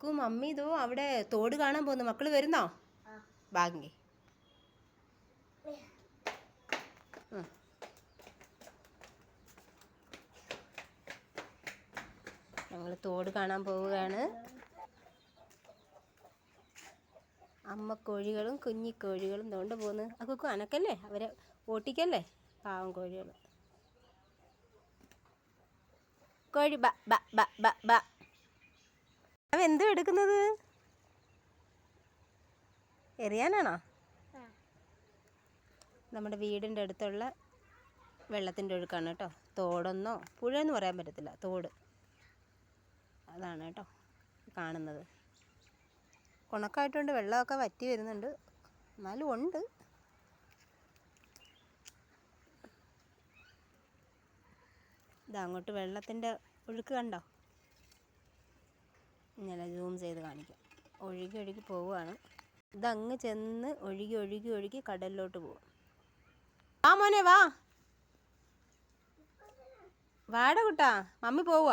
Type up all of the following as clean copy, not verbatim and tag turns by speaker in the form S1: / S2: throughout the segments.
S1: അക്കു mummy ഇതോ അവിടെ തോട് കാണാൻ പോകുന്നു. മക്കള് വരുന്നോ? ബാങ്കി ഞങ്ങൾ തോട് കാണാൻ പോവുകയാണ്. അമ്മ കോഴികളും കുഞ്ഞിക്കോഴികളും തോണ്ട് പോന്ന്. അക്കൊക്കെ അനക്കല്ലേ, അവരെ ഓട്ടിക്കല്ലേ, പാവം കോഴികൾ. കോഴി ബ ബ ബ ബ ബ. അവ എന്തോ എടുക്കുന്നത്? എറിയാനാണോ? നമ്മുടെ വീടിൻ്റെ അടുത്തുള്ള വെള്ളത്തിൻ്റെ ഒഴുക്കാണ് കേട്ടോ. തോടെന്നോ പുഴയെന്ന് പറയാൻ പറ്റത്തില്ല, തോട്. അതാണ് കേട്ടോ കാണുന്നത്. ഉണക്കായിട്ടുണ്ട്, വെള്ളമൊക്കെ വറ്റി വരുന്നുണ്ട്, എന്നാലും ഉണ്ട്. ഇതങ്ങോട്ട് വെള്ളത്തിൻ്റെ ഒഴുക്ക് കണ്ടോ? ഇങ്ങനെ സൂം ചെയ്ത് കാണിക്കാം. ഒഴുകി ഒഴുകി പോവുകയാണ്. ഇതങ്ങ് ചെന്ന് ഒഴുകി ഒഴുകി ഒഴുകി കടലിലോട്ട് പോകും. വാ മോനെ വാ, വാട കുട്ടാ, മമ്മി പോവുക.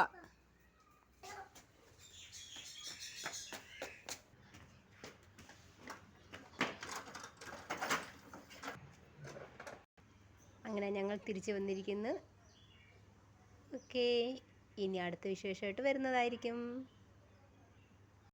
S1: അങ്ങനെ ഞങ്ങൾ തിരിച്ചു വന്നിരിക്കുന്നു. ഓക്കേ, ഇനി അടുത്ത വിശേഷമായിട്ട് വരുന്നതായിരിക്കും.